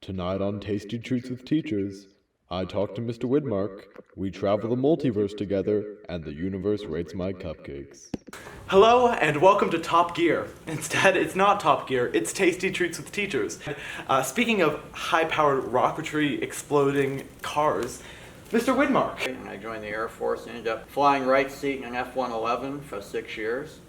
Tonight on Tasty Treats with Teachers, I talk to Mr. Widmark, we travel the multiverse together, and the universe rates my cupcakes. Hello and welcome to Top Gear. Instead, it's not Top Gear, it's Tasty Treats with Teachers. Speaking of high-powered rocketry exploding cars, Mr. Widmark. I joined the Air Force and ended up flying right seat in an F-111 for 6 years.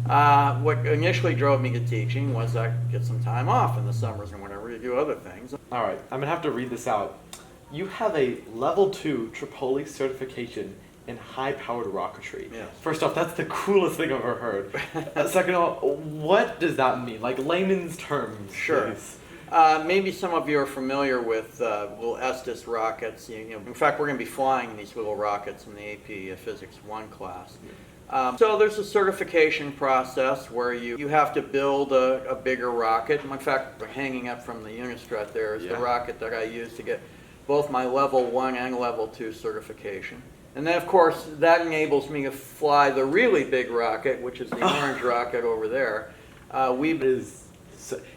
What initially drove me to teaching was I could get some time off in the summers and whatever to do other things. Alright, I'm gonna have to read this out. You have a level 2 Tripoli certification in high-powered rocketry. Yes. First off, that's the coolest thing I've ever heard. Second of all, what does that mean? Like layman's terms. Sure. Please. Maybe some of you are familiar with little Estes rockets. In fact, we're going to be flying these little rockets in the AP Physics 1 class. So there's a certification process where you have to build a bigger rocket. In fact, hanging up from the unistrut there is the rocket that I use to get both my level 1 and level 2 certification. And then, of course, that enables me to fly the really big rocket, which is the orange rocket over there.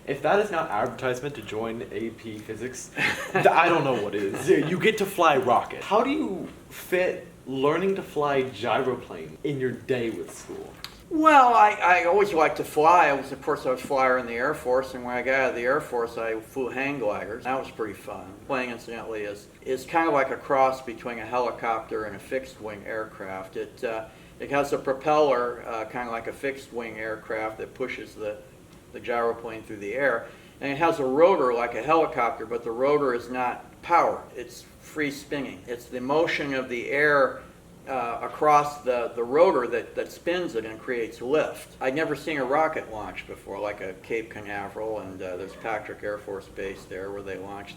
If that is not advertisement to join AP Physics, I don't know what is. You get to fly rocket. How do you fit learning to fly gyroplane in your day with school? Well, I always liked to fly. Of course, I was a flyer in the Air Force, and when I got out of the Air Force, I flew hang gliders. That was pretty fun. Flying, incidentally, is kind of like a cross between a helicopter and a fixed-wing aircraft. It has a propeller, kind of like a fixed-wing aircraft that pushes the gyroplane through the air, and it has a rotor like a helicopter, but the rotor is not power. It's free spinning. It's the motion of the air across the rotor that spins it and creates lift. I'd never seen a rocket launch before, like a Cape Canaveral, and there's Patrick Air Force Base there where they launched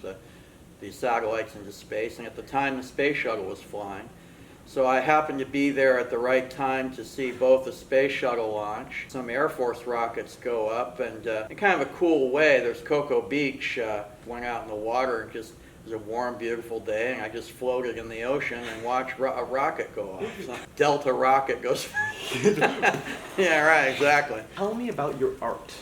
these satellites into space, and at the time the space shuttle was flying. So I happened to be there at the right time to see both the space shuttle launch, some Air Force rockets go up, and in kind of a cool way, there's Cocoa Beach, went out in the water, and it was a warm, beautiful day, and I just floated in the ocean and watched a rocket go off. So Delta rocket goes. Yeah, right, exactly. Tell me about your art.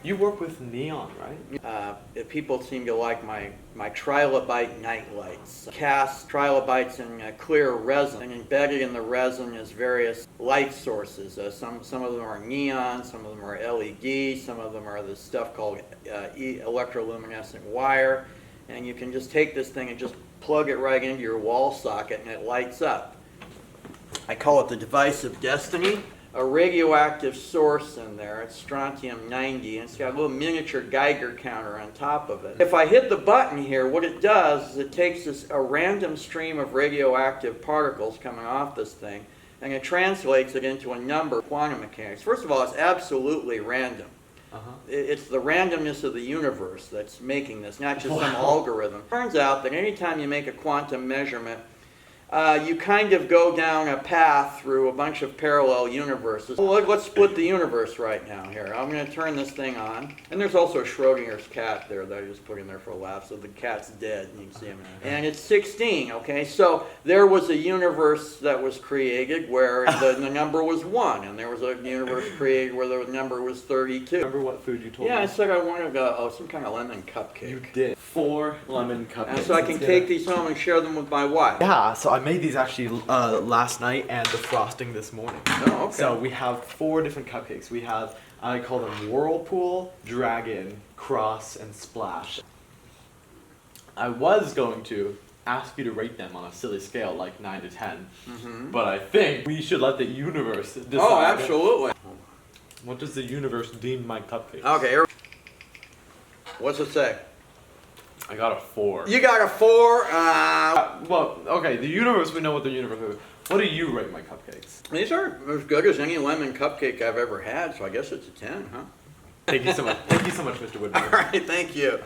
You work with neon, right? People seem to like my trilobite night lights. Cast trilobites in clear resin, and embedded in the resin is various light sources. Some of them are neon, some of them are LED, some of them are this stuff called electroluminescent wire, and you can just take this thing and just plug it right into your wall socket and it lights up. I call it the device of destiny. A radioactive source in there, it's strontium-90, and it's got a little miniature Geiger counter on top of it. If I hit the button here, what it does is it takes a random stream of radioactive particles coming off this thing, and it translates it into a number, quantum mechanics. First of all, it's absolutely random. It's the randomness of the universe that's making this, not just some algorithm. It turns out that anytime you make a quantum measurement, you kind of go down a path through a bunch of parallel universes. Well, let's split the universe right now here. I'm going to turn this thing on. And there's also a Schrodinger's cat there that I just put in there for a laugh, so the cat's dead, and you can see him. And it's 16, okay? So there was a universe that was created where the number was 1, and there was a universe created where the number was 32. Remember what food you told me? Yeah, I said I wanted some kind of lemon cupcake. You did. 4 lemon cupcakes. And so I can take these home and share them with my wife. Yeah, so I made these actually last night and the frosting this morning. Oh, okay. So we have 4 different cupcakes. We have, I call them Whirlpool, Dragon, Cross, and Splash. I was going to ask you to rate them on a silly scale, like 9 to 10. But I think we should let the universe decide. Oh, absolutely. What does the universe deem my cupcakes? Okay, what's it say? I got a 4. You got a 4? Well, okay, the universe, we know what the universe is. What do you rate my cupcakes? These are as good as any lemon cupcake I've ever had, so I guess it's a 10, huh? Thank you so much. Thank you so much, Mr. Woodward. All right, thank you.